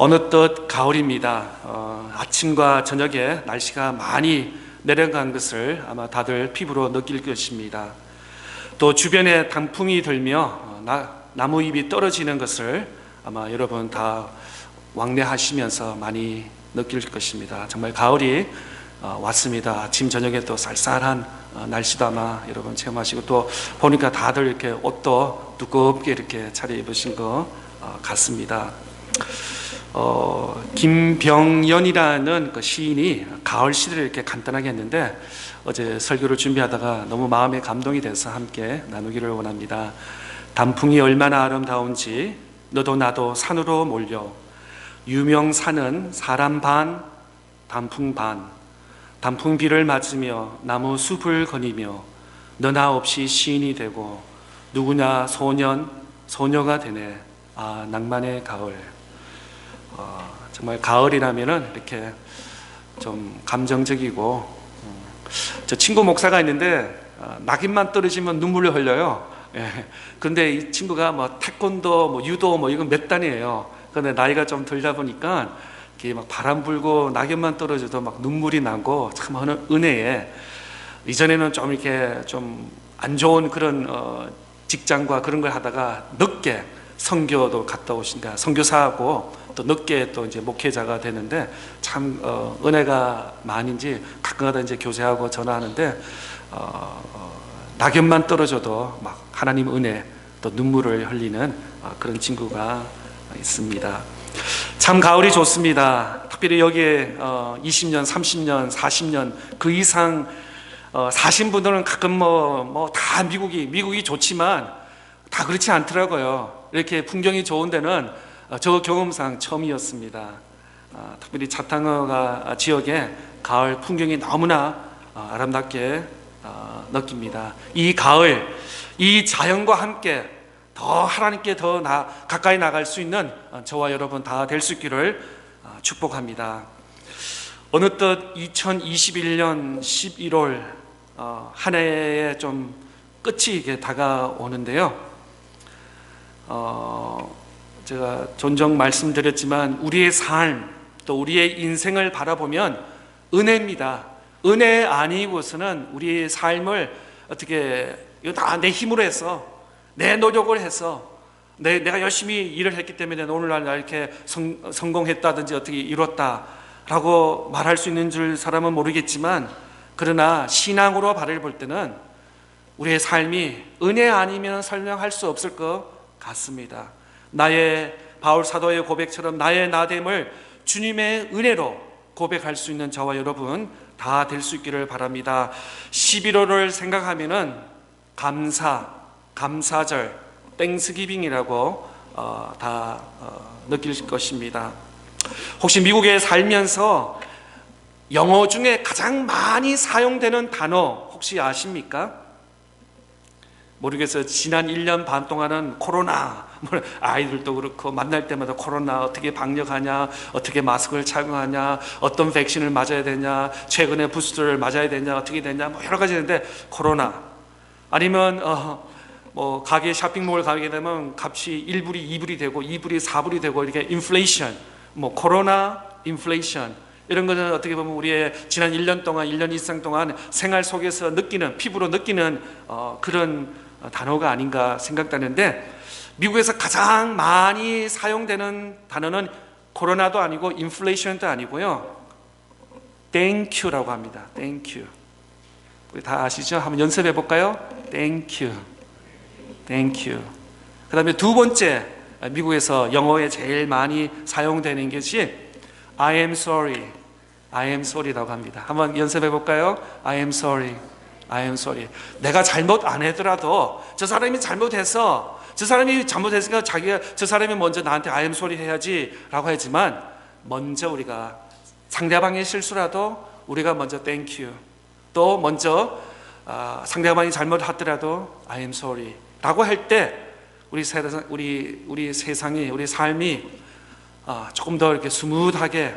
어느덧 가을입니다. 아침과 저녁에 날씨가 많이 내려간 것을 아마 다들 피부로 느낄 것입니다. 또 주변에 단풍이 들며 나무 잎이 떨어지는 것을 아마 여러분 다 왕래하시면서 많이 느낄 것입니다. 정말 가을이 왔습니다. 아침 저녁에 또 쌀쌀한 날씨도 아마 여러분 체험하시고, 또 보니까 다들 이렇게 옷도 두껍게 이렇게 차려입으신 것 같습니다. 김병연이라는 그 시인이 가을 시를 이렇게 간단하게 했는데, 어제 설교를 준비하다가 너무 마음에 감동이 돼서 함께 나누기를 원합니다. 단풍이 얼마나 아름다운지 너도 나도 산으로 몰려, 유명산은 사람 반 단풍 반, 단풍비를 맞으며 나무 숲을 거니며 너나 없이 시인이 되고 누구냐 소녀가 되네. 낭만의 가을. 정말 가을이라면은 이렇게 좀 감정적이고, 저 친구 목사가 있는데 낙엽만 떨어지면 눈물을 흘려요. 그런데 이 친구가 뭐 태권도, 뭐 유도, 뭐 이건 몇 단이에요. 그런데 나이가 좀 들다 보니까 이렇게 막 바람 불고 낙엽만 떨어져도 막 눈물이 나고, 참 어느 은혜에, 이전에는 좀 이렇게 좀 안 좋은 그런 직장과 그런 걸 하다가 늦게 선교도 갔다 오신다. 선교사하고 또 늦게 또 이제 목회자가 되는데, 참 은혜가 많은지 가끔가다 이제 교제하고 전화하는데, 낙엽만 떨어져도 막 하나님 은혜, 또 눈물을 흘리는 그런 친구가 있습니다. 참 가을이 좋습니다. 특별히 여기에 20년, 30년, 40년 그 이상 사신 분들은 가끔 다 미국이 좋지만 다 그렇지 않더라고요. 이렇게 풍경이 좋은 데는 저 경험상 처음이었습니다. 특별히 차탕어 지역의 가을 풍경이 너무나 아름답게 느낍니다. 이 가을, 이 자연과 함께 더 하나님께 더 가까이 나갈 수 있는 저와 여러분 다 될 수 있기를 축복합니다. 어느덧 2021년 11월 한 해의 좀 끝이 이게 다가오는데요. 제가 종종 말씀드렸지만 우리의 삶, 또 우리의 인생을 바라보면 은혜입니다. 은혜 아니고서는 우리의 삶을 어떻게, 이거 다 내 힘으로 해서, 내 노력을 해서, 내가 열심히 일을 했기 때문에 오늘날 이렇게 성공했다든지 어떻게 이뤘다라고 말할 수 있는 줄 사람은 모르겠지만, 그러나 신앙으로 바라볼 때는 우리의 삶이 은혜 아니면 설명할 수 없을 것 같습니다. 바울 사도의 고백처럼 나의 나됨을 주님의 은혜로 고백할 수 있는 저와 여러분 다 될 수 있기를 바랍니다. 11월을 생각하면은 감사절, 땡스기빙이라고 다 느낄 것입니다. 혹시 미국에 살면서 영어 중에 가장 많이 사용되는 단어 혹시 아십니까? 모르겠어요. 지난 1년 반 동안은 코로나, 아이들도 그렇고 만날 때마다 코로나 어떻게 방역하냐, 어떻게 마스크를 착용하냐, 어떤 백신을 맞아야 되냐, 최근에 부스터를 맞아야 되냐, 어떻게 되냐, 여러 가지 있는데, 코로나. 아니면 뭐 가게 쇼핑몰 가게 되면 값이 1불이 2불이 되고 2불이 4불이 되고, 이렇게 인플레이션, 뭐 코로나, 인플레이션, 이런 것은 어떻게 보면 우리의 지난 1년 동안, 1년 이상 동안 생활 속에서 피부로 느끼는 그런 단어가 아닌가 생각되는데, 미국에서 가장 많이 사용되는 단어는 코로나도 아니고 인플레이션도 아니고요, 땡큐라고 합니다. 땡큐. 우리 다 아시죠? 한번 연습해 볼까요? 땡큐. 땡큐. 그 다음에 두 번째, 미국에서 영어에 제일 많이 사용되는 것이 I am sorry. I am sorry라고 합니다. 한번 연습해 볼까요? I am sorry. I am sorry. 내가 잘못 안 하더라도 저 사람이 잘못해서, 저 사람이 잘못했으니까 저 사람이 먼저 나한테 I am sorry 해야지 라고 하지만, 먼저 우리가 상대방의 실수라도 우리가 먼저 thank you, 또 먼저 상대방이 잘못하더라도 I am sorry 라고 할 때 우리 세상이, 우리 삶이 조금 더 이렇게 스무드하게,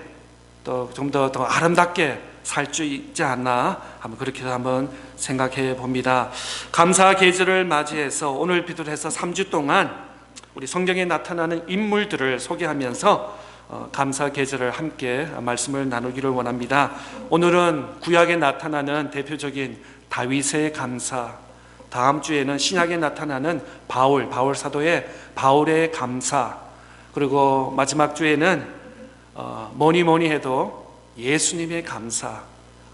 또 좀 더 아름답게 살 수 있지 않나, 그렇게 한번 생각해 봅니다. 감사 계절을 맞이해서 오늘 비롯해서 3주 동안 우리 성경에 나타나는 인물들을 소개하면서 감사 계절을 함께 말씀을 나누기를 원합니다. 오늘은 구약에 나타나는 대표적인 다윗의 감사, 다음 주에는 신약에 나타나는 바울 사도의 바울의 감사, 그리고 마지막 주에는 뭐니 해도 예수님의 감사,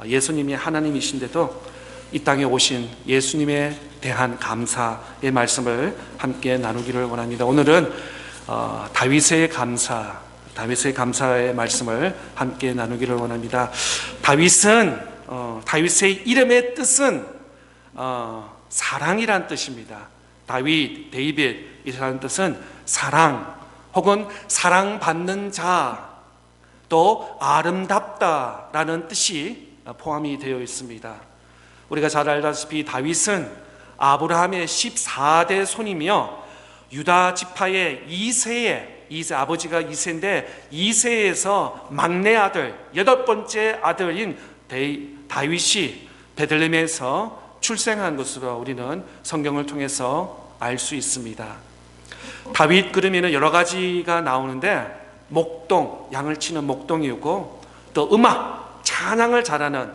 예수님이 하나님이신데도 이 땅에 오신 예수님에 대한 감사의 말씀을 함께 나누기를 원합니다. 오늘은 다윗의 감사의 말씀을 함께 나누기를 원합니다. 다윗의 이름의 뜻은 사랑이란 뜻입니다. 데이빗이라는 뜻은 사랑 혹은 사랑받는 자, 또 아름답다라는 뜻이 포함이 되어 있습니다. 우리가 잘 알다시피 다윗은 아브라함의 14대 손이며 유다 지파의 2세의 아버지가 2세인데 2세에서 막내 아들, 8번째 아들인 다윗이 베들레헴에서 출생한 것으로 우리는 성경을 통해서 알 수 있습니다. 다윗 그림에는 여러 가지가 나오는데 목동, 양을 치는 목동이고, 또 음악, 찬양을 잘하는,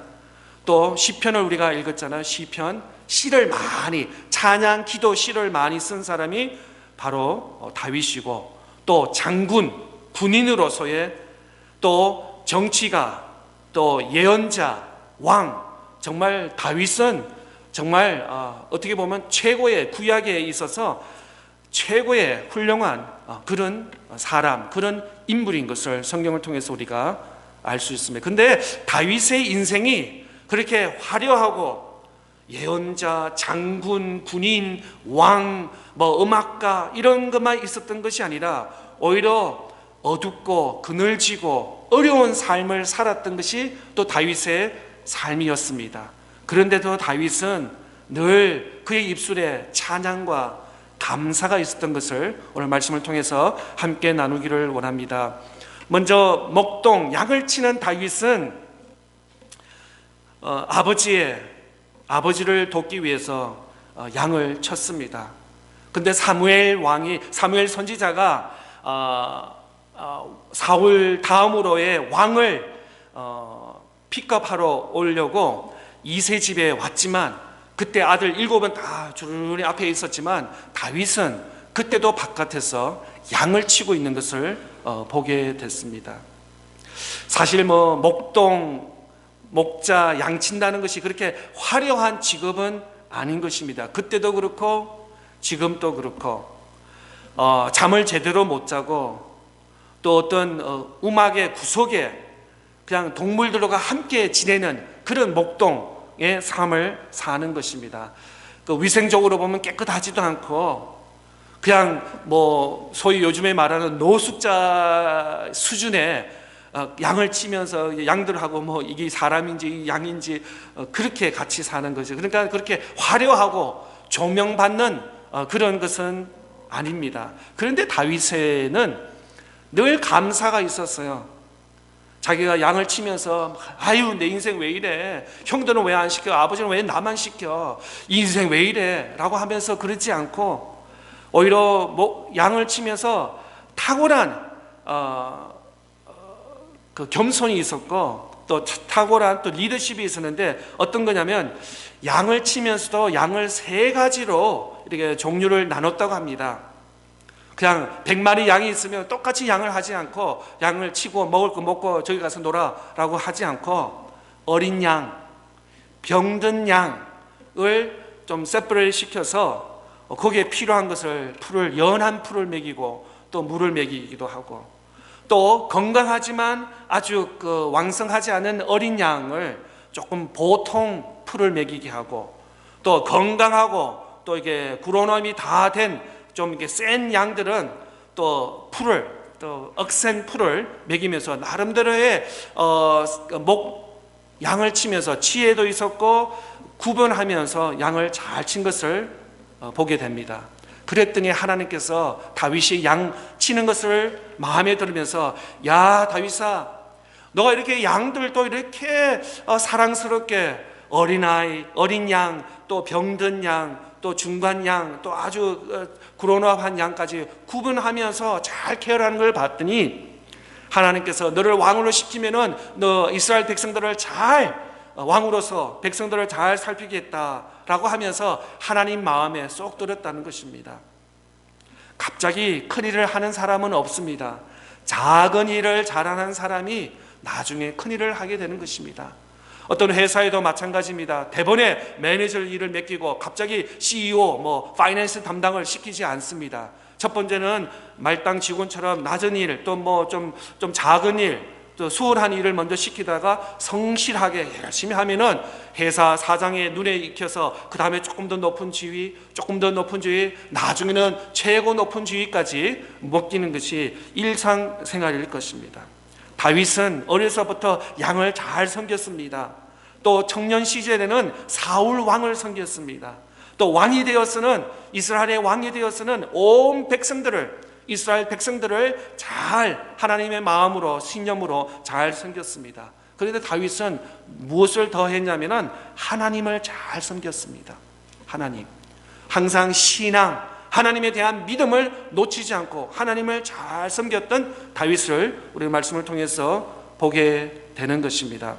또 시편을 우리가 읽었잖아요. 시편, 시를 많이, 찬양, 기도, 시를 많이 쓴 사람이 바로 다윗이고, 또 장군, 군인으로서의 또 정치가, 또 예언자, 왕, 정말 다윗은 정말 어떻게 보면 최고의, 구약에 있어서 최고의 훌륭한 그런 사람, 그런 인물인 것을 성경을 통해서 우리가 알 수 있습니다. 근데 다윗의 인생이 그렇게 화려하고 예언자, 장군, 군인, 왕, 음악가 이런 것만 있었던 것이 아니라 오히려 어둡고 그늘지고 어려운 삶을 살았던 것이 또 다윗의 삶이었습니다. 그런데도 다윗은 늘 그의 입술에 찬양과 감사가 있었던 것을 오늘 말씀을 통해서 함께 나누기를 원합니다. 먼저 목동, 양을 치는 다윗은 아버지를 돕기 위해서 양을 쳤습니다. 근데 사무엘 선지자가 사울 다음으로의 왕을 픽업하러 오려고 이세 집에 왔지만, 그때 아들 7은 다 주르르 앞에 있었지만 다윗은 그때도 바깥에서 양을 치고 있는 것을 보게 됐습니다. 사실 목자, 양 친다는 것이 그렇게 화려한 직업은 아닌 것입니다. 그때도 그렇고 지금도 그렇고 잠을 제대로 못 자고, 또 어떤 음악의 구석에 그냥 동물들과 함께 지내는 그런 목동의 삶을 사는 것입니다. 위생적으로 보면 깨끗하지도 않고 그냥 소위 요즘에 말하는 노숙자 수준의 양을 치면서 양들하고 이게 사람인지 양인지 그렇게 같이 사는 거죠. 그러니까 그렇게 화려하고 조명받는 그런 것은 아닙니다. 그런데 다윗에는 늘 감사가 있었어요. 자기가 양을 치면서 아유 내 인생 왜 이래, 형들은 왜 안 시켜, 아버지는 왜 나만 시켜, 이 인생 왜 이래 라고 하면서 그러지 않고 오히려 양을 치면서 탁월한 그 겸손이 있었고, 또 탁월한 또 리더십이 있었는데 어떤 거냐면 양을 치면서도 양을 3가지로 이렇게 종류를 나눴다고 합니다. 그냥 100마리 양이 있으면 똑같이 양을 하지 않고 양을 치고 먹을 거 먹고 저기 가서 놀아라고 하지 않고 어린 양, 병든 양을 좀 세퍼레이트 시켜서 거기에 필요한 것을 연한 풀을 먹이고 또 물을 먹이기도 하고, 또 건강하지만 아주 왕성하지 않은 어린 양을 조금 보통 풀을 먹이게 하고, 또 건강하고 또 이게 구로nom이 다 된 좀 이렇게 센 양들은 또 억센 풀을 먹이면서 나름대로의 양을 치면서 지혜도 있었고 구분하면서 양을 잘 친 것을 보게 됩니다. 그랬더니 하나님께서 다윗이 양 치는 것을 마음에 들으면서 야 다윗아, 너가 이렇게 양들도 이렇게 사랑스럽게 어린아이, 어린 양, 또 병든 양, 또 중간 양, 또 아주 그로노업한 양까지 구분하면서 잘 케어하는 걸 봤더니 하나님께서 너를 왕으로 시키면은 너 이스라엘 백성들을 잘 왕으로서 백성들을 잘 살피겠다라고 하면서 하나님 마음에 쏙 들었다는 것입니다. 갑자기 큰 일을 하는 사람은 없습니다. 작은 일을 잘하는 사람이 나중에 큰 일을 하게 되는 것입니다. 어떤 회사에도 마찬가지입니다. 대번에 매니저 일을 맡기고 갑자기 CEO, 파이낸스 담당을 시키지 않습니다. 첫 번째는 말당 직원처럼 낮은 일, 또 좀 작은 일, 또 수월한 일을 먼저 시키다가 성실하게 열심히 하면은 회사 사장의 눈에 익혀서 그 다음에 조금 더 높은 지위, 나중에는 최고 높은 지위까지 먹기는 것이 일상생활일 것입니다. 다윗은 어려서부터 양을 잘 섬겼습니다. 또 청년 시절에는 사울 왕을 섬겼습니다. 또 왕이 되어서는 이스라엘의 왕이 되어서는 온 이스라엘 백성들을 잘 하나님의 마음으로 신념으로 잘 섬겼습니다. 그런데 다윗은 무엇을 더 했냐면은 하나님을 잘 섬겼습니다. 하나님, 항상 신앙, 하나님에 대한 믿음을 놓치지 않고 하나님을 잘 섬겼던 다윗을 우리 말씀을 통해서 보게 되는 것입니다.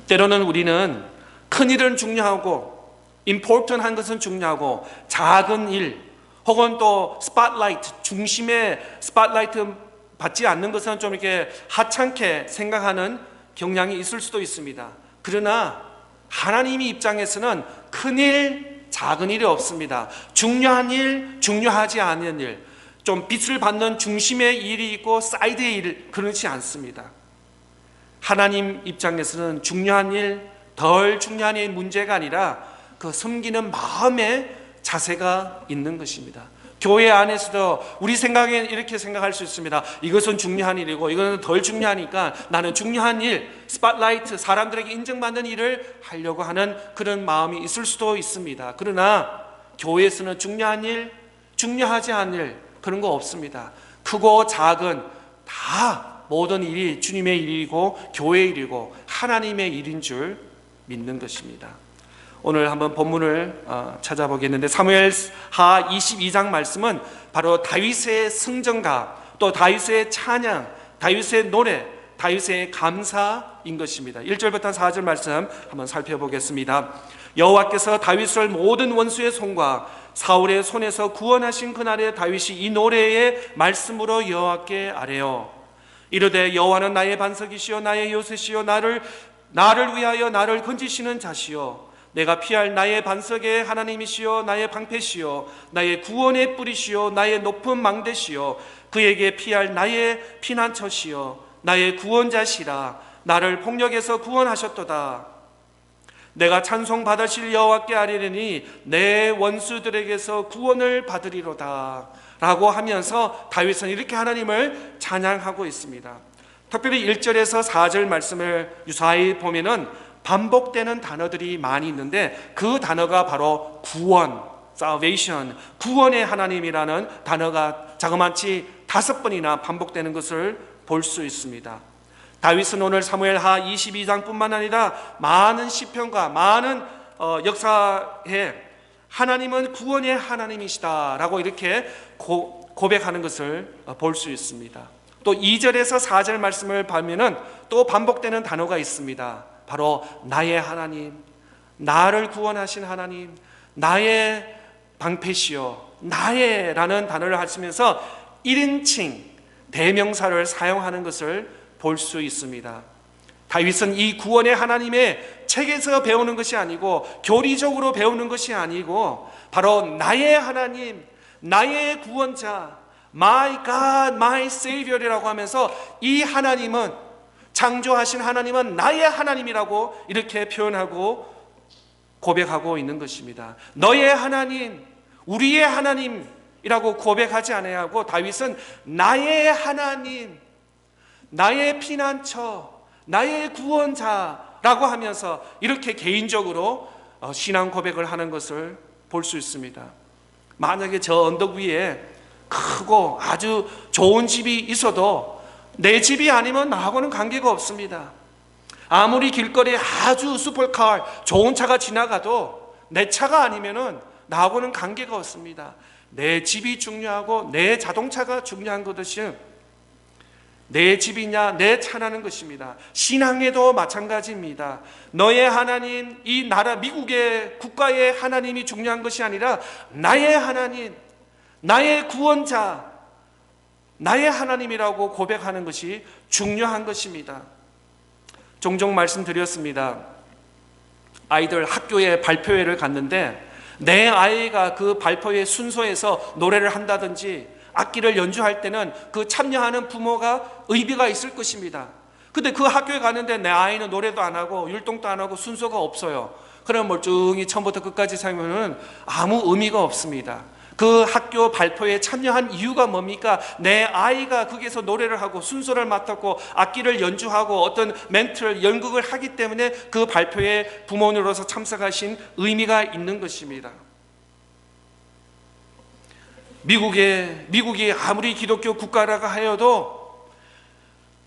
때로는 우리는 큰 일은 중요하고 important한 것은 중요하고 작은 일 혹은 또 스팟라이트, 중심의 스팟라이트 받지 않는 것은 좀 이렇게 하찮게 생각하는 경향이 있을 수도 있습니다. 그러나 하나님의 입장에서는 큰 일, 작은 일이 없습니다. 중요한 일, 중요하지 않은 일, 좀 빛을 받는 중심의 일이 있고 사이드의 일, 그렇지 않습니다. 하나님 입장에서는 중요한 일, 덜 중요한 일 문제가 아니라 그 섬기는 마음의 자세가 있는 것입니다. 교회 안에서도 우리 생각엔 이렇게 생각할 수 있습니다. 이것은 중요한 일이고 이것은 덜 중요하니까 나는 중요한 일, 스팟라이트, 사람들에게 인정받는 일을 하려고 하는 그런 마음이 있을 수도 있습니다. 그러나 교회에서는 중요한 일, 중요하지 않은 일 그런 거 없습니다. 크고 작은 다 모든 일이 주님의 일이고 교회의 일이고 하나님의 일인 줄 믿는 것입니다. 오늘 한번 본문을 찾아보겠는데 사무엘하 22장 말씀은 바로 다윗의 승전가, 또 다윗의 찬양, 다윗의 노래, 다윗의 감사인 것입니다. 1절부터 4절 말씀 한번 살펴보겠습니다. 여호와께서 다윗을 모든 원수의 손과 사울의 손에서 구원하신 그날에 다윗이 이 노래의 말씀으로 여호와께 아뢰어 이르되 여호와는 나의 반석이시요 나의 요새시요 나를 위하여 나를 건지시는 자시요 내가 피할 나의 반석의 하나님이시요 나의 방패시요 나의 구원의 뿌리시요 나의 높은 망대시요 그에게 피할 나의 피난처시요 나의 구원자시라 나를 폭력에서 구원하셨도다. 내가 찬송 받으실 여호와께 아뢰리니 내 원수들에게서 구원을 받으리로다 라고 하면서 다윗은 이렇게 하나님을 찬양하고 있습니다. 특별히 1절에서 4절 말씀을 유사히 보면은 반복되는 단어들이 많이 있는데 그 단어가 바로 구원, salvation, 구원의 하나님이라는 단어가 자그마치 5번이나 반복되는 것을 볼 수 있습니다. 다윗은 오늘 사무엘하 22장뿐만 아니라 많은 시편과 많은 역사에 하나님은 구원의 하나님이시다라고 이렇게 고백하는 것을 볼 수 있습니다. 또 2절에서 4절 말씀을 보면은 또 반복되는 단어가 있습니다. 바로 나의 하나님, 나를 구원하신 하나님, 나의 방패시요, 나의라는 단어를 하시면서 1인칭 대명사를 사용하는 것을 볼 수 있습니다. 다윗은 이 구원의 하나님의 책에서 배우는 것이 아니고 교리적으로 배우는 것이 아니고 바로 나의 하나님, 나의 구원자, My God, My Savior이라고 하면서 이 하나님은 창조하신 하나님은 나의 하나님이라고 이렇게 표현하고 고백하고 있는 것입니다. 너의 하나님, 우리의 하나님이라고 고백하지 않아야 하고 다윗은 나의 하나님, 나의 피난처, 나의 구원자라고 하면서 이렇게 개인적으로 신앙 고백을 하는 것을 볼 수 있습니다. 만약에 저 언덕 위에 크고 아주 좋은 집이 있어도 내 집이 아니면 나하고는 관계가 없습니다. 아무리 길거리에 아주 슈퍼카 좋은 차가 지나가도 내 차가 아니면은 나하고는 관계가 없습니다. 내 집이 중요하고 내 자동차가 중요한 것이 내 집이냐, 내 차라는 것입니다. 신앙에도 마찬가지입니다. 너의 하나님, 이 나라 미국의 국가의 하나님이 중요한 것이 아니라 나의 하나님, 나의 구원자, 나의 하나님이라고 고백하는 것이 중요한 것입니다. 종종 말씀드렸습니다. 아이들 학교에 발표회를 갔는데 내 아이가 그 발표회 순서에서 노래를 한다든지 악기를 연주할 때는 그 참여하는 부모가 의미가 있을 것입니다. 근데 그 학교에 가는데 내 아이는 노래도 안 하고 율동도 안 하고 순서가 없어요. 그럼 멀쩡히 처음부터 끝까지 살면은 아무 의미가 없습니다. 그 학교 발표에 참여한 이유가 뭡니까? 내 아이가 거기서 노래를 하고 순서를 맡았고 악기를 연주하고 어떤 멘트를 연극을 하기 때문에 그 발표에 부모님으로서 참석하신 의미가 있는 것입니다. 미국이 아무리 기독교 국가라고 하여도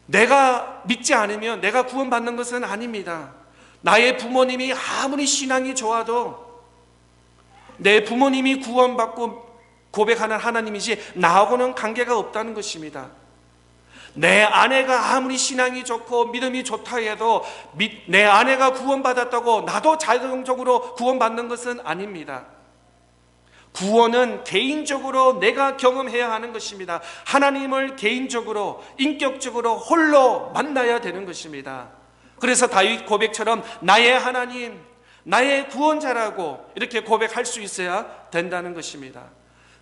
내가 믿지 않으면 내가 구원받는 것은 아닙니다. 나의 부모님이 아무리 신앙이 좋아도 내 부모님이 구원받고 고백하는 하나님이지 나하고는 관계가 없다는 것입니다. 내 아내가 아무리 신앙이 좋고 믿음이 좋다 해도 내 아내가 구원받았다고 나도 자동적으로 구원받는 것은 아닙니다. 구원은 개인적으로 내가 경험해야 하는 것입니다. 하나님을 개인적으로 인격적으로 홀로 만나야 되는 것입니다. 그래서 다윗 고백처럼 나의 하나님, 나의 구원자라고 이렇게 고백할 수 있어야 된다는 것입니다.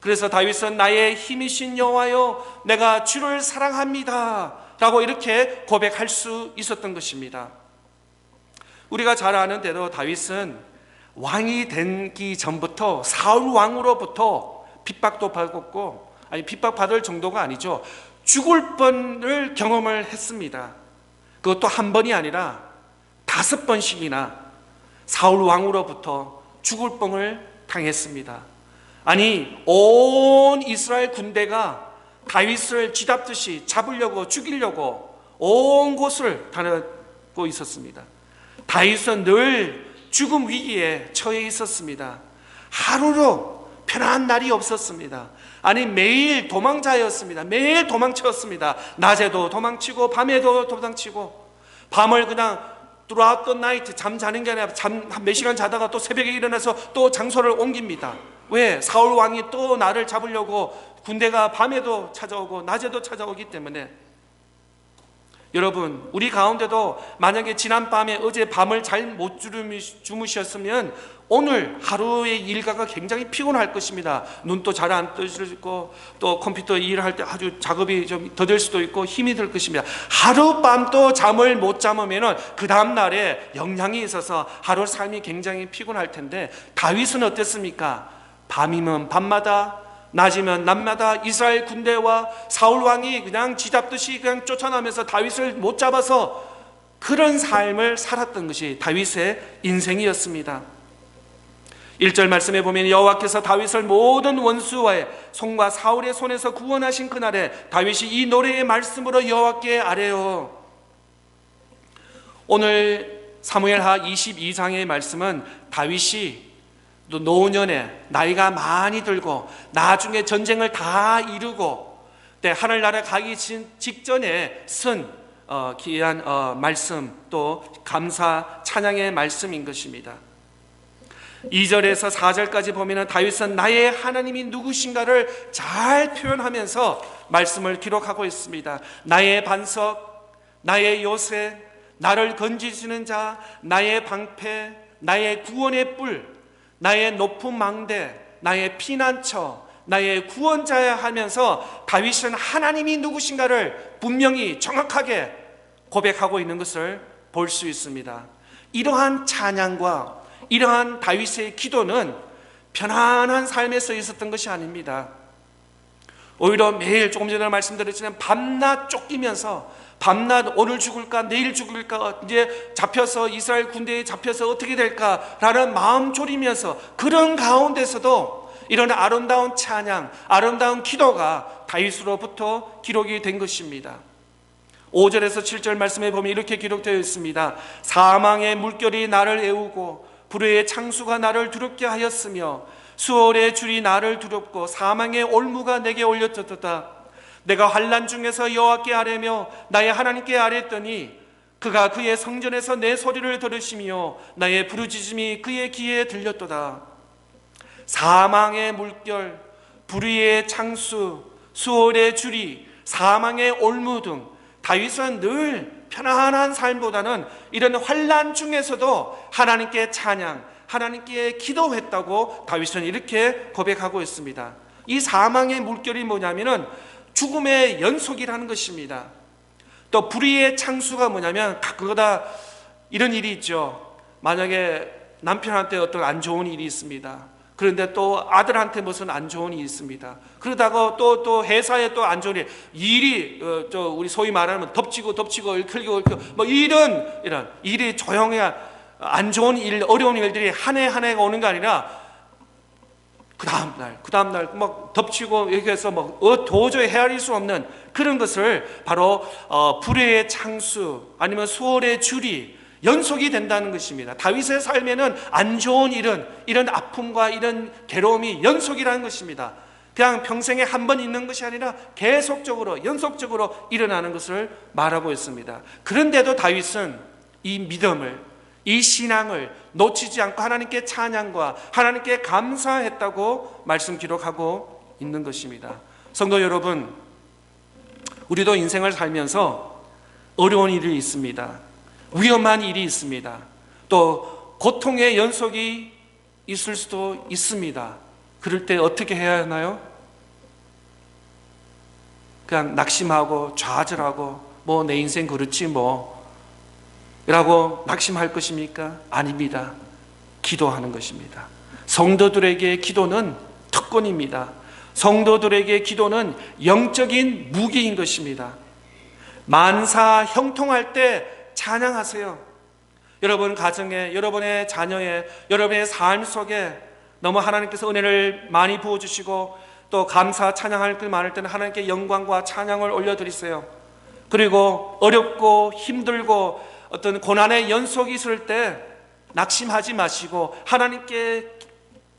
그래서 다윗은 나의 힘이신 여호와여 내가 주를 사랑합니다 라고 이렇게 고백할 수 있었던 것입니다. 우리가 잘 아는 대로 다윗은 왕이 되기 전부터 사울 왕으로부터 핍박도 받았고, 아니 핍박받을 정도가 아니죠. 죽을 뻔을 경험을 했습니다. 그것도 한 번이 아니라 5번씩이나 사울 왕으로부터 죽을 뻔을 당했습니다. 아니 온 이스라엘 군대가 다윗을 쥐잡듯이 잡으려고 죽이려고 온 곳을 다니고 있었습니다. 다윗은 늘 죽음 위기에 처해 있었습니다. 하루로 편안한 날이 없었습니다. 아니 매일 도망자였습니다. 매일 도망쳤습니다. 낮에도 도망치고 밤에도 도망치고 밤을 그냥 throughout the night 잠자는 게 아니라 몇 시간 자다가 또 새벽에 일어나서 또 장소를 옮깁니다. 왜? 사울 왕이 또 나를 잡으려고 군대가 밤에도 찾아오고 낮에도 찾아오기 때문에. 여러분 우리 가운데도 만약에 지난밤에 어제 밤을 잘 못 주무셨으면 오늘 하루의 일과가 굉장히 피곤할 것입니다. 눈도 잘 안 떠지고 또 컴퓨터 일할 때 아주 작업이 좀 더딜 수도 있고 힘이 들 것입니다. 하룻밤도 잠을 못 잠으면 그 다음 날에 영향이 있어서 하루 삶이 굉장히 피곤할 텐데 다윗은 어땠습니까? 밤이면 밤마다 낮이면 낮마다 이스라엘 군대와 사울 왕이 그냥 쥐잡듯이 그냥 쫓아나면서 다윗을 못 잡아서 그런 삶을 살았던 것이 다윗의 인생이었습니다. 1절 말씀에 보면 여호와께서 다윗을 모든 원수와의 손과 사울의 손에서 구원하신 그날에 다윗이 이 노래의 말씀으로 여호와께 아뢰어. 오늘 사무엘하 22장의 말씀은 다윗이 또 노년에 나이가 많이 들고 나중에 전쟁을 다 이루고 하늘나라 가기 직전에 쓴 귀한 말씀 또 감사 찬양의 말씀인 것입니다. 2절에서 4절까지 보면 다윗은 나의 하나님이 누구신가를 잘 표현하면서 말씀을 기록하고 있습니다. 나의 반석, 나의 요새, 나를 건지시는 자, 나의 방패, 나의 구원의 뿔, 나의 높은 망대, 나의 피난처, 나의 구원자야 하면서 다윗은 하나님이 누구신가를 분명히 정확하게 고백하고 있는 것을 볼 수 있습니다. 이러한 찬양과 이러한 다윗의 기도는 편안한 삶에서 있었던 것이 아닙니다. 오히려 매일 조금 전에 말씀드렸지만 밤낮 쫓기면서 밤낮 오늘 죽을까 내일 죽을까 이제 잡혀서 이스라엘 군대에 잡혀서 어떻게 될까라는 마음 졸이면서 그런 가운데서도 이런 아름다운 찬양 아름다운 기도가 다윗으로부터 기록이 된 것입니다. 5절에서 7절 말씀에 보면 이렇게 기록되어 있습니다. 사망의 물결이 나를 애우고 불의의 창수가 나를 두렵게 하였으며 수월의 줄이 나를 두렵고 사망의 올무가 내게 올려졌도다. 내가 환난 중에서 여호와께 아뢰며 나의 하나님께 아뢰었더니 그가 그의 성전에서 내 소리를 들으시며 나의 부르짖음이 그의 귀에 들렸도다. 사망의 물결, 불의의 창수, 수월의 주리, 사망의 올무 등 다윗은 늘 편안한 삶보다는 이런 환난 중에서도 하나님께 찬양, 하나님께 기도했다고 다윗은 이렇게 고백하고 있습니다. 이 사망의 물결이 뭐냐면은 죽음의 연속이라는 것입니다. 또 불의의 창수가 뭐냐면 가끔가다 이런 일이 있죠. 만약에 남편한테 어떤 안 좋은 일이 있습니다. 그런데 또 아들한테 무슨 안 좋은 일이 있습니다. 그러다가 또 회사에 또 안 좋은 일이 우리 소위 말하면 덮치고 얽히고 뭐 이런 일이 조용해야 안 좋은 일, 어려운 일들이 한 해 한 해가 오는 게 아니라 그 다음날 막 덮치고 이렇게 해서 막 도저히 헤아릴 수 없는 그런 것을 바로 불의의 창수 아니면 수월의 주리 연속이 된다는 것입니다. 다윗의 삶에는 안 좋은 일은 이런 아픔과 이런 괴로움이 연속이라는 것입니다. 그냥 평생에 한 번 있는 것이 아니라 계속적으로 연속적으로 일어나는 것을 말하고 있습니다. 그런데도 다윗은 이 믿음을, 이 신앙을 놓치지 않고 하나님께 찬양과 하나님께 감사했다고 말씀 기록하고 있는 것입니다. 성도 여러분, 우리도 인생을 살면서 어려운 일이 있습니다. 위험한 일이 있습니다. 또 고통의 연속이 있을 수도 있습니다. 그럴 때 어떻게 해야 하나요? 그냥 낙심하고 좌절하고 뭐 내 인생 그렇지 뭐 라고 낙심할 것입니까? 아닙니다. 기도하는 것입니다. 성도들에게 기도는 특권입니다. 성도들에게 기도는 영적인 무기인 것입니다. 만사 형통할 때 찬양하세요. 여러분 가정에, 여러분의 자녀의, 여러분의 삶 속에 너무 하나님께서 은혜를 많이 부어주시고 또 감사 찬양할 것 많을 때는 하나님께 영광과 찬양을 올려드리세요. 그리고 어렵고 힘들고 어떤 고난의 연속이 있을 때 낙심하지 마시고 하나님께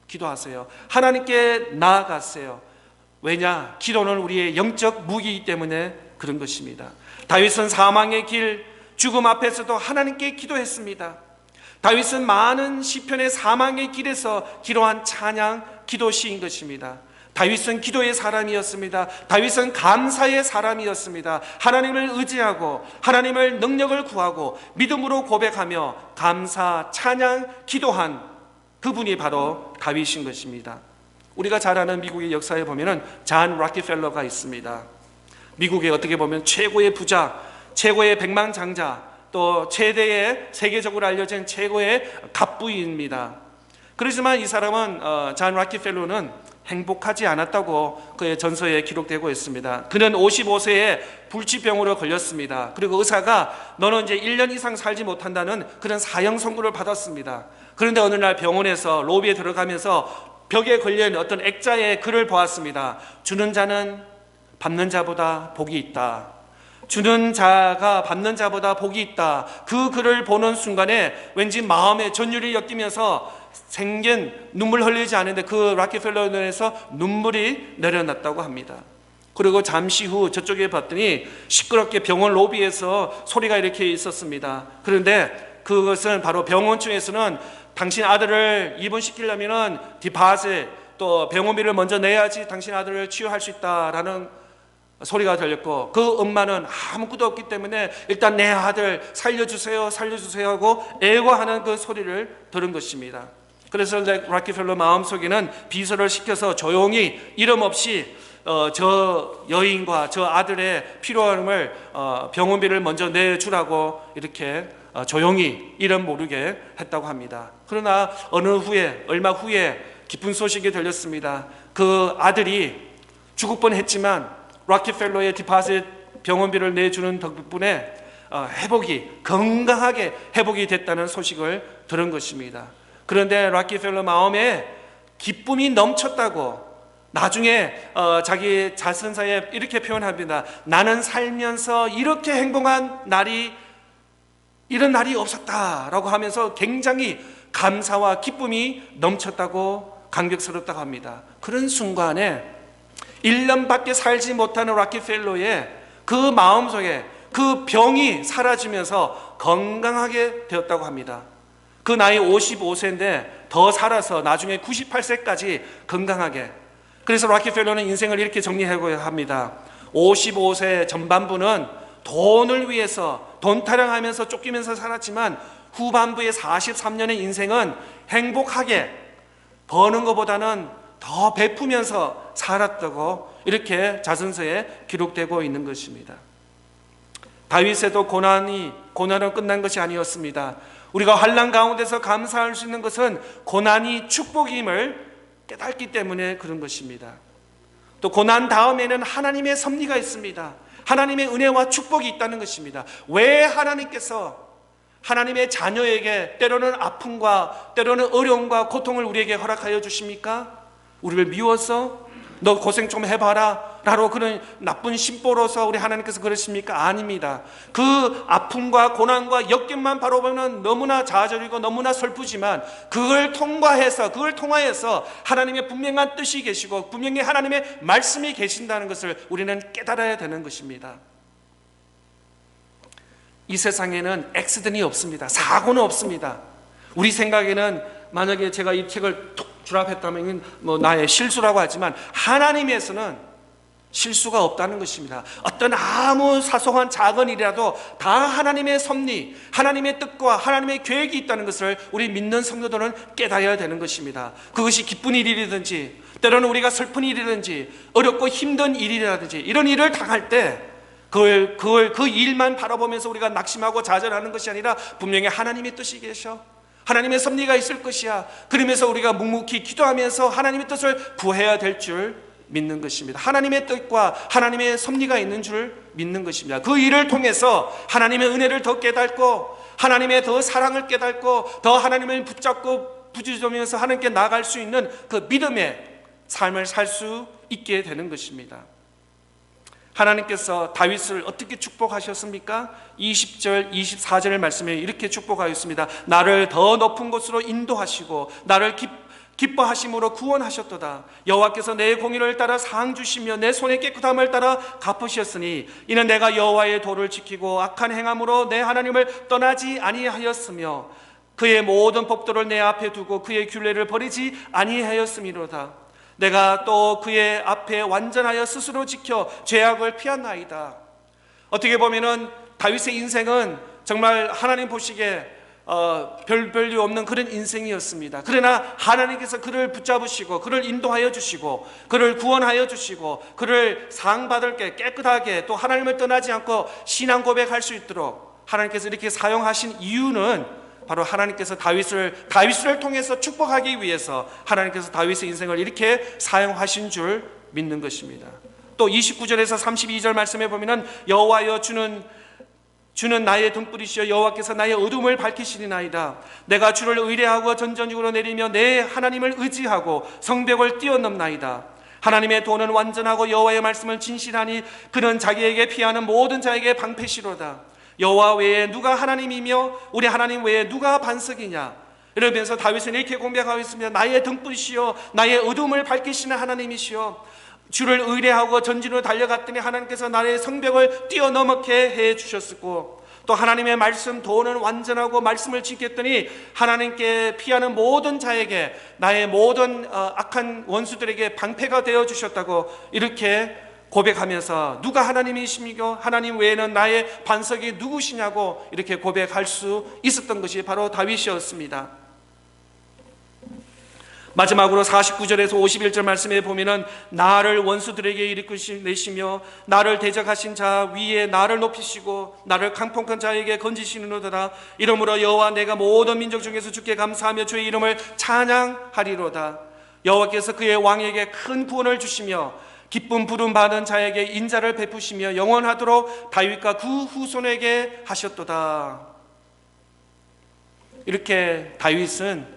기도하세요. 하나님께 나아가세요. 왜냐? 기도는 우리의 영적 무기이기 때문에 그런 것입니다. 다윗은 사망의 길, 죽음 앞에서도 하나님께 기도했습니다. 다윗은 많은 시편의 사망의 길에서 기도한 찬양, 기도시인 것입니다. 다윗은 기도의 사람이었습니다. 다윗은 감사의 사람이었습니다. 하나님을 의지하고 하나님을 능력을 구하고 믿음으로 고백하며 감사, 찬양, 기도한 그분이 바로 다윗인 것입니다. 우리가 잘 아는 미국의 역사에 보면은 잔 락키펠러가 있습니다. 미국의 어떻게 보면 최고의 부자, 최고의 백만장자, 또 최대의 세계적으로 알려진 최고의 갑부입니다. 그렇지만 이 사람은 잔 락키펠러는 행복하지 않았다고 그의 전서에 기록되고 있습니다. 그는 55세에 불치병으로 걸렸습니다. 그리고 의사가 너는 이제 1년 이상 살지 못한다는 그런 사형 선고를 받았습니다. 그런데 어느 날 병원에서 로비에 들어가면서 벽에 걸려있는 어떤 액자의 글을 보았습니다. 주는 자는 받는 자보다 복이 있다. 주는 자가 받는 자보다 복이 있다. 그 글을 보는 순간에 왠지 마음에 전율이 엮이면서 생긴 눈물 흘리지 않은데 그 락키펠러 눈에서 눈물이 내려났다고 합니다. 그리고 잠시 후 저쪽에 봤더니 시끄럽게 병원 로비에서 소리가 이렇게 있었습니다. 그런데 그것은 바로 병원층에서는 당신 아들을 입원시키려면 디파짓 또 병원비를 먼저 내야지 당신 아들을 치유할 수 있다라는 소리가 들렸고 그 엄마는 아무것도 없기 때문에 일단 내 아들 살려주세요 하고 애고하는 그 소리를 들은 것입니다. 그래서 락키펠러 마음속에는 비서를 시켜서 조용히 이름 없이 저 여인과 저 아들의 필요함을 병원비를 먼저 내주라고 이렇게 조용히 이름 모르게 했다고 합니다. 그러나 얼마 후에 기쁜 소식이 들렸습니다. 그 아들이 죽을 뻔했지만 락키펠러의 디파짓 병원비를 내주는 덕분에 건강하게 회복이 됐다는 소식을 들은 것입니다. 그런데 락키펠러 마음에 기쁨이 넘쳤다고 나중에 자기 자선사에 이렇게 표현합니다. 나는 살면서 이렇게 행복한 이런 날이 없었다라고 하면서 굉장히 감사와 기쁨이 넘쳤다고 감격스럽다고 합니다. 그런 순간에 1년밖에 살지 못하는 락키펠러의 그 마음속에 그 병이 사라지면서 건강하게 되었다고 합니다. 그 나이 55세인데 더 살아서 나중에 98세까지 건강하게. 그래서 락키펠러는 인생을 이렇게 정리하고 합니다. 55세 전반부는 돈을 위해서 돈 타령하면서 쫓기면서 살았지만 후반부의 43년의 인생은 행복하게 버는 것보다는 더 베푸면서 살았다고 이렇게 자선서에 기록되고 있는 것입니다. 다윗에도 고난은 끝난 것이 아니었습니다. 우리가 환난 가운데서 감사할 수 있는 것은 고난이 축복임을 깨닫기 때문에 그런 것입니다. 또 고난 다음에는 하나님의 섭리가 있습니다. 하나님의 은혜와 축복이 있다는 것입니다. 왜 하나님께서 하나님의 자녀에게 때로는 아픔과 때로는 어려움과 고통을 우리에게 허락하여 주십니까? 우리를 미워서 너 고생 좀 해봐라 라고 그런 나쁜 심보로서 우리 하나님께서 그러십니까? 아닙니다. 그 아픔과 고난과 역경만 바라보면 너무나 좌절이고 너무나 슬프지만 그걸 통하여서 하나님의 분명한 뜻이 계시고 분명히 하나님의 말씀이 계신다는 것을 우리는 깨달아야 되는 것입니다. 이 세상에는 액시던이 없습니다. 사고는 없습니다. 우리 생각에는 만약에 제가 이 책을 툭 주랍했다면 나의 실수라고 하지만 하나님에서는 실수가 없다는 것입니다. 어떤 아무 사소한 작은 일이라도 다 하나님의 섭리, 하나님의 뜻과 하나님의 계획이 있다는 것을 우리 믿는 성도들은 깨달아야 되는 것입니다. 그것이 기쁜 일이든지 때로는 우리가 슬픈 일이든지 어렵고 힘든 일이라든지 이런 일을 당할 때 그 일만 바라보면서 우리가 낙심하고 좌절하는 것이 아니라 분명히 하나님의 뜻이 계셔, 하나님의 섭리가 있을 것이야. 그러면서 우리가 묵묵히 기도하면서 하나님의 뜻을 구해야 될 줄 믿는 것입니다. 하나님의 뜻과 하나님의 섭리가 있는 줄 믿는 것입니다. 그 일을 통해서 하나님의 은혜를 더 깨닫고 하나님의 더 사랑을 깨닫고 더 하나님을 붙잡고 부지런하면서 하나님께 나아갈 수 있는 그 믿음의 삶을 살 수 있게 되는 것입니다. 하나님께서 다윗을 어떻게 축복하셨습니까? 20절, 24절의 말씀에 이렇게 축복하였습니다. 나를 더 높은 곳으로 인도하시고 나를 기뻐하심으로 구원하셨도다. 여호와께서 내 공의를 따라 상 주시며 내 손의 깨끗함을 따라 갚으셨으니 이는 내가 여호와의 도를 지키고 악한 행함으로 내 하나님을 떠나지 아니하였으며 그의 모든 법도를 내 앞에 두고 그의 규례를 버리지 아니하였음이로다. 내가 또 그의 앞에 완전하여 스스로 지켜 죄악을 피한나이다. 어떻게 보면은 다윗의 인생은 정말 하나님 보시기에 별볼일 없는 그런 인생이었습니다. 그러나 하나님께서 그를 붙잡으시고 그를 인도하여 주시고 그를 구원하여 주시고 그를 상받을 게 깨끗하게 또 하나님을 떠나지 않고 신앙 고백할 수 있도록 하나님께서 이렇게 사용하신 이유는 바로 하나님께서 다윗을 통해서 축복하기 위해서 하나님께서 다윗의 인생을 이렇게 사용하신 줄 믿는 것입니다. 또 29절에서 32절 말씀에 보면은 여호와여 주는 나의 등불이시여 여호와께서 나의 어둠을 밝히시리나이다. 내가 주를 의뢰하고 전전직으로 내리며 내 하나님을 의지하고 성벽을 뛰어넘나이다. 하나님의 도는 완전하고 여호와의 말씀은 진실하니 그는 자기에게 피하는 모든 자에게 방패시로다. 여호와 외에 누가 하나님이며 우리 하나님 외에 누가 반석이냐. 이러면서 다윗은 이렇게 고백하고 있습니다. 나의 등불이시여 나의 어둠을 밝히시는 하나님이시여 주를 의뢰하고 전진으로 달려갔더니 하나님께서 나의 성벽을 뛰어넘게 해주셨고 또 하나님의 말씀 도는 완전하고 말씀을 지켰더니 하나님께 피하는 모든 자에게 나의 모든 악한 원수들에게 방패가 되어주셨다고 이렇게 고백하면서 누가 하나님이십니까? 하나님 외에는 나의 반석이 누구시냐고 이렇게 고백할 수 있었던 것이 바로 다윗이었습니다. 마지막으로 49절에서 51절 말씀에 보면은 나를 원수들에게 일으키시며 나를 대적하신 자 위에 나를 높이시고 나를 강폭한 자에게 건지시는도다. 이러므로 여호와 내가 모든 민족 중에서 주께 감사하며 주의 이름을 찬양하리로다. 여호와께서 그의 왕에게 큰 구원을 주시며 기쁨 부름 받은 자에게 인자를 베푸시며 영원하도록 다윗과 그 후손에게 하셨도다. 이렇게 다윗은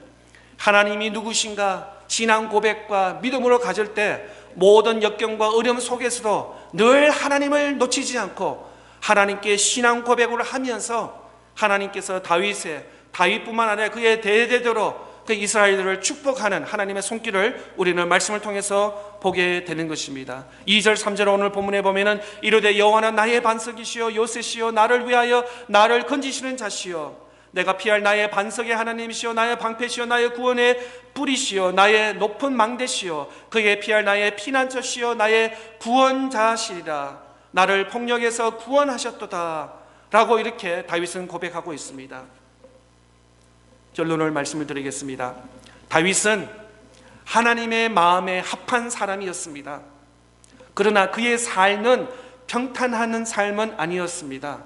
하나님이 누구신가 신앙 고백과 믿음으로 가질 때 모든 역경과 어려움 속에서도 늘 하나님을 놓치지 않고 하나님께 신앙 고백을 하면서 하나님께서 다윗뿐만 아니라 그의 대대대로 그 이스라엘들을 축복하는 하나님의 손길을 우리는 말씀을 통해서 보게 되는 것입니다. 2절 3절 오늘 본문에 보면은 이르되 여호와는 나의 반석이시요 요새시요 나를 위하여 나를 건지시는 자시요 내가 피할 나의 반석의 하나님이시요 나의 방패시요 나의 구원의 뿌리시요 나의 높은 망대시요 그에게 피할 나의 피난처시요 나의 구원자시리라 나를 폭력에서 구원하셨도다 라고 이렇게 다윗은 고백하고 있습니다. 결론을 말씀을 드리겠습니다. 다윗은 하나님의 마음에 합한 사람이었습니다. 그러나 그의 삶은 평탄한 삶은 아니었습니다.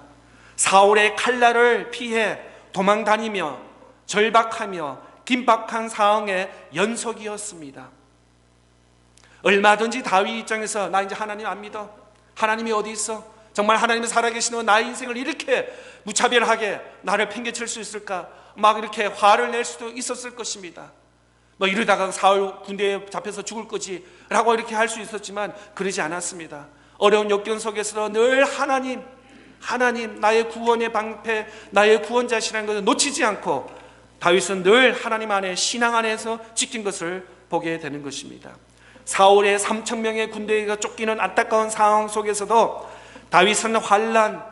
사울의 칼날을 피해 도망다니며 절박하며 긴박한 상황의 연속이었습니다. 얼마든지 다윗 입장에서 나 이제 하나님 안 믿어. 하나님이 어디 있어? 정말 하나님이 살아계시는 나의 인생을 이렇게 무차별하게 나를 팽개칠 수 있을까? 막 이렇게 화를 낼 수도 있었을 것입니다. 뭐 이러다가 사울 군대에 잡혀서 죽을 거지 라고 이렇게 할 수 있었지만 그러지 않았습니다. 어려운 역경 속에서도 늘 하나님 나의 구원의 방패 나의 구원자시라는 것을 놓치지 않고 다윗은 늘 하나님 안에 신앙 안에서 지킨 것을 보게 되는 것입니다. 사울의 3,000명의 군대가 쫓기는 안타까운 상황 속에서도 다윗은 환난,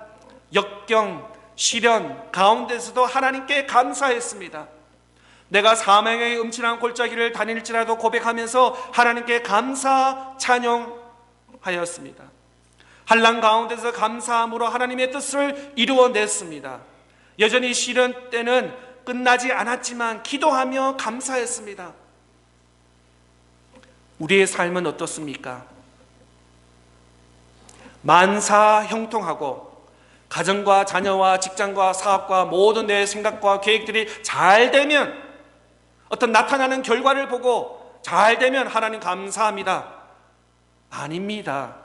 역경, 시련 가운데서도 하나님께 감사했습니다. 내가 사망의 음침한 골짜기를 다닐지라도 고백하면서 하나님께 감사 찬양하였습니다. 환난 가운데서 감사함으로 하나님의 뜻을 이루어냈습니다. 여전히 시련 때는 끝나지 않았지만 기도하며 감사했습니다. 우리의 삶은 어떻습니까? 만사 형통하고 가정과 자녀와 직장과 사업과 모든 내 생각과 계획들이 잘 되면 어떤 나타나는 결과를 보고 잘 되면 하나님 감사합니다. 아닙니다.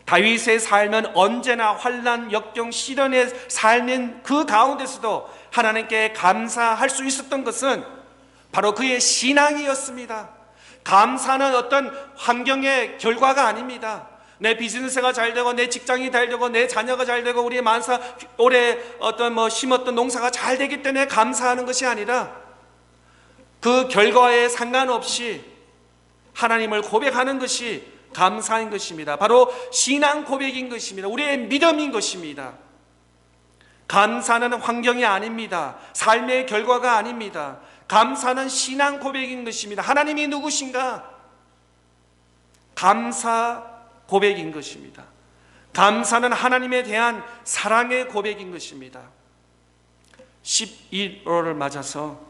다윗의 삶은 언제나 환난, 역경, 시련의 삶인 그 가운데서도 하나님께 감사할 수 있었던 것은 바로 그의 신앙이었습니다. 감사는 어떤 환경의 결과가 아닙니다. 내 비즈니스가 잘 되고 내 직장이 잘 되고 내 자녀가 잘 되고 우리의 만사 올해 어떤 심었던 농사가 잘 되기 때문에 감사하는 것이 아니라 그 결과에 상관없이 하나님을 고백하는 것이 감사인 것입니다. 바로 신앙 고백인 것입니다. 우리의 믿음인 것입니다. 감사는 환경이 아닙니다. 삶의 결과가 아닙니다. 감사는 신앙 고백인 것입니다. 하나님이 누구신가? 감사 고백인 것입니다. 감사는 하나님에 대한 사랑의 고백인 것입니다. 11월을 맞아서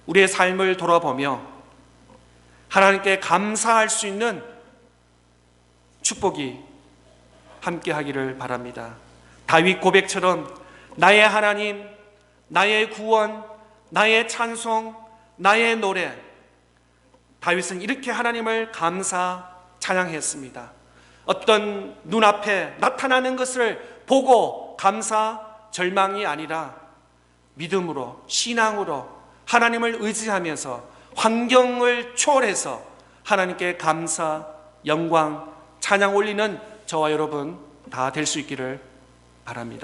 우리의 삶을 돌아보며 하나님께 감사할 수 있는 축복이 함께 하기를 바랍니다. 다윗 고백처럼 나의 하나님, 나의 구원, 나의 찬송, 나의 노래. 다윗은 이렇게 하나님을 감사 찬양했습니다. 어떤 눈앞에 나타나는 것을 보고 감사, 절망이 아니라 믿음으로, 신앙으로 하나님을 의지하면서 환경을 초월해서 하나님께 감사, 영광, 찬양 올리는 저와 여러분 다 될 수 있기를 바랍니다.